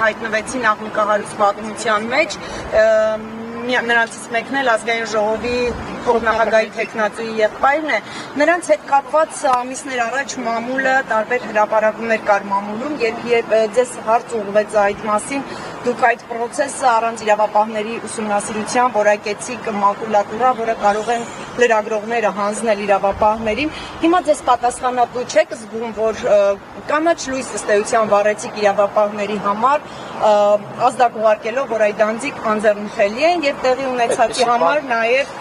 հայտնվեցին աղմկահարույց պատմության մեջ, նրանցից մեկն էլ ազգային ժողովի փոխնախագահի տեխնացուի եղբայրն է, նրանց հետ կապված ամիսներ առաջ մամուլը տարբեր հրապարակումներ կար մամուլում, երբ ձեզ հարց ուղղվեց այդ մասին, դուք այդ process-ը առանց իրավապահների ուսումնասիրության որակեցիք մակուլատուրա, որը կարող են լրագրողները հանձնել իրավապահներին։ Հիմա ձեզ պատասխանատու չեք զգում, որ կանաչ լույս ըստ էության վառեցիք իրավապահների համար, ազդակ ուղարկելով, որ այդ անձիկ անձեռնթելի են եւ տեղի ունեցածի համար նաեւ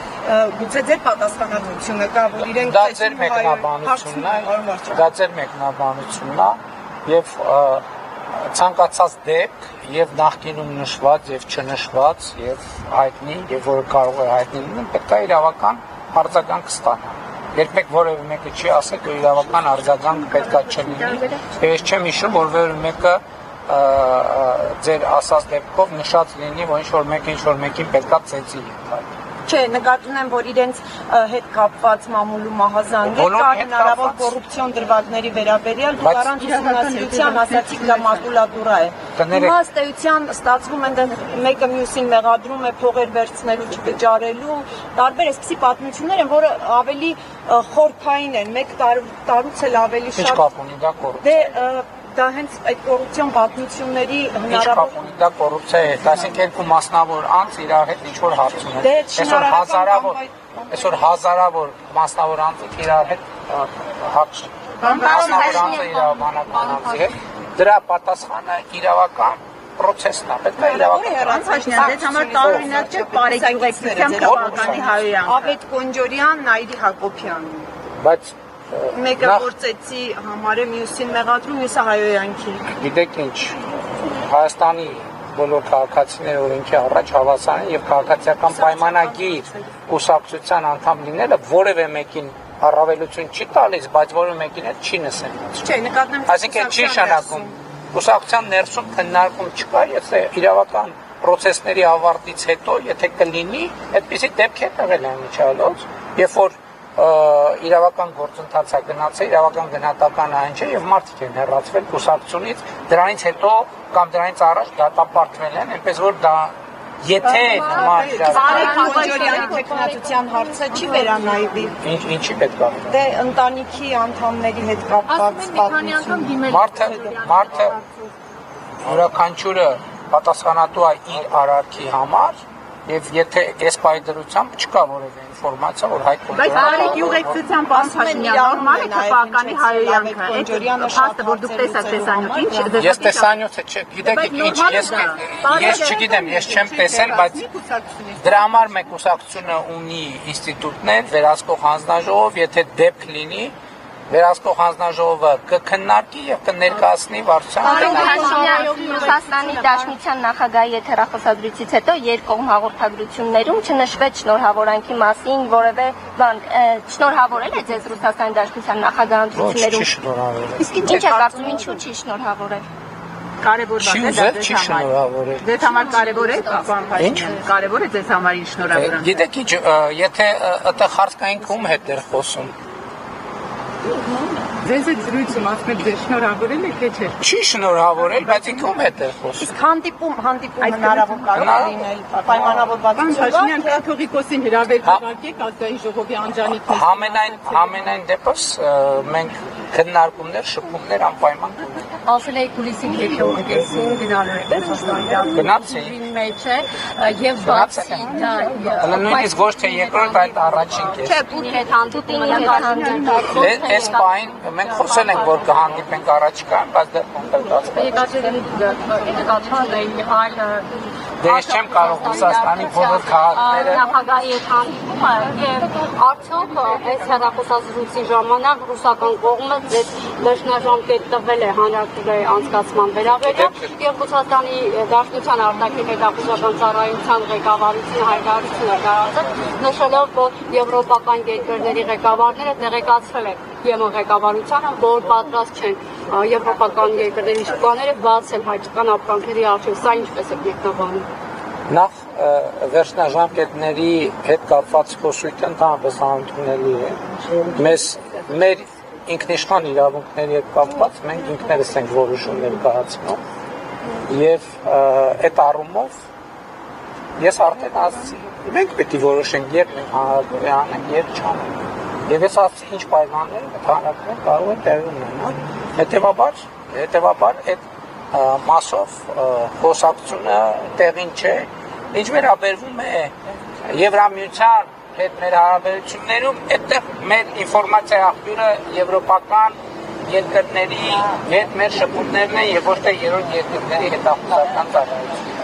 գուցե ձեր պատասխանատվությունը կա, որ իրենք դա ձեր մեկնաբանությունն է, դա ձեր մեկնաբանությունն է եւ ցանկացած դեպք եւ նախկինում նշված եւ չնշված եւ հայտնի եւ որը կարող է հայտնի լինել, պետք է իրավական արձագանք ստանա։ Երբեք որևէ մեկը չի ասել, որ իրավական արձագանք պետքա չլինի։ Ես չեմ հիշում, որ որևէ մեկը ձեր ասած դեպքով նշած լինի, որ ինչ-որ մեկին պետքա ծեծի ենթարկել։ Չէ, նկատի ունեմ, որ իրենց հետ կապված մամուլու մահազանգ է, կա հնարավոր կոռուպցիոն դրվագների վերաբերյալ, դուք առանց ուսումնասիրության ասացիք դա մակուլատուրա է։ Հիմա ըստ էության ստացվում է մեկը մյուսին մեղադրում է փողեր վերցնելու չվճարելու, տարբեր այսպիսի պատմություններ են, որը ավելի խորքային են, մեկ տարուց էլ ավելի շատ։ Ինչ կապ ունի դա կոռուպցիա։ Դա հենց այդ կոռուպցիոն պատմությունների հնարավոր դա կոռուպցիա է, այսինքն երկու մասնավոր անձ իրար հետ ինչ-որ հարց ունեն։ Այսօր հազարավոր մասնավոր անձ իրար հետ հարց մասնավոր անձը իրավաբանական անձի հետ, դրա պատասխանը իրավական process-ն է, պետք է իրավական դες համար տարօրինակ չէ բարեկեցությամբ քաղաքանի հայոյան Ավետ Կոնջորյան, Նայիրի Հակոբյան։ Բայց մեկը գործեցի համար է մյուսին մեղադրում, մյուսը հայոյանքի։ Գիտեք ինչ, Հայաստանի բոլոր քաղաքացիները օրենքի առաջ հավասար են եւ քաղաքացիական պայմանագիր կուսակցության անդամ լինելը որևէ մեկին առավելություն չի տալիս, բայց որևէ մեկին էլ չի նսենացնում։ Չէ, նկատեմ այսինքն չի շանակում կուսակցության ներսում քննարկում չկա, եթե իրավական process-ների ավարտից հետո, եթե կլինի, այդպիսի դեպքեր եղել են միջալոց, երբ որ իրավական գործընթացը գնացել, իրավական գնահատական այն չէ եւ մարդիկ են հեռացվել կուսակցությունից, դրանից հետո կամ դրանից առաջ դատապարտվել են, այնպես որ դա եթե նման Կոնջորյանի տեխնատության հարցը չի վերանայվի։ Ինչի պետք է։ Դե ընտանիքի անդամների հետ կապված պատմություն։ Մարդը յուրաքանչյուրը պատասխանատու է իր արարքի համար եւ եթե այս պայդրությամբ չկա որևէ ինֆորմացիա, որ հայտ Բայց արեք յուղեկցության Պաշտոնյան նորմալ է թվականի հայոյանքը։ Փաստը որ դուք տեսաք տեսանյութին, ես տեսանյութը չգիտեք ինչ, ես չգիտեմ, ես չեմ տեսել, բայց դրա համար մեկ կուսակցությունը ունի ինստիտուտներ, վերահսկող հանձնաժողով, եթե դեպք լինի վերահսկող հանձնաժողովը կքննարկի եւ կներկայացնի վարչության Ռուսաստանի Դաշնության նախագահի հետ հեռախոսադրույցից հետո երկկողմ հաղորդագրություններում չնշվեց շնորհավորանքի մասին որևէ բան շնորհավորել է ձեզ Ռուսաստանի Դաշնության նախագահի ընտրություններում Իսկ ինչ է կարծում ինչու չի շնորհավորել Կարևոր բան է դա չի շնորհավորել Ձեզ համար կարևոր է կարևոր է ձեզ համար շնորհավորանքը Գիտեք ինչ եթե այդտեղ հարցկային կողմ հետ էր խոսում Ձեզ այդ զրույցում ասում եք ձեր շնորհավորել եք թե չէ Չի շնորհավորել, բայց ինքն հետ է խոսում Իսկ հանդիպում հնարավոր կարող է լինել պայմանավորվածություն Փաշինյան կաթողիկոսին հրավեր կարգեք ազգային ժողովի անջանիքից Համենայն դեպս մենք քննարկումներ, շփումներ անպայման Ասել եք կուլիսին հետո գնալու եք Գնացի մեջ է եւ բացի դա նույնիսկ ոչ թե երկրորդ այլ առաջին կես Չէ, դուք հետ հանդիպին եւ Այս պահին մենք խոսել ենք, որ կհանդիպենք առաջիկայում, բայց դեռ Դե ես չեմ կարող Ռուսաստանի բոլոր քաղաքները Նախագահի հետ հանդիպումը եւ արդյոք այս հեռախոսազրույցի ժամանակ ռուսական կողմը ձեզ դաշնաժամկետ տվել է հանրակրթության անցկացման վերաբերյալ եւ Ռուսաստանի Դաշնության արտաքին հետախուզական ծառայության ղեկավարությունը հայտարարություն է տարածել նշելով, որ եվրոպական երկրների ղեկավարները տեղեկացրել են ԵՄ ղեկավարությանը, որ պատրաստ չեն եվրոպական երկրների շուկաները բացել հայկական ապրանքների առջև, սա ինչպես է մեկնաբանում։ Նախ վերջնաժամկետների հետ կապված խոսույթը ընդհանրապես անընդունելի է։ Մեր ինքնիշխան իրավունքների հետ կապված մենք ինքներս ենք որոշումներ կայացնում Եվ այդ առումով ես արդեն ասացի, մենք պետք է որոշենք երբ մենք հանրաքվե անենք, երբ չանենք։ Եվ ես ասացի ինչ պայմաններ հանրաքվեն կարող է տեղի ունենալ։ Հետևաբար այդ մասով խոսակցությունը տեղին չէ։ Ինչ վերաբերվում է Եվրամիության հետ մեր հարաբերություններում, այդտեղ մեր ինֆորմացիայի աղբյուրը եվրոպական երկրների հետ մեր շփումներն են եւ ոչ թե երրորդ երկրների հետախուզական ծառայությունները։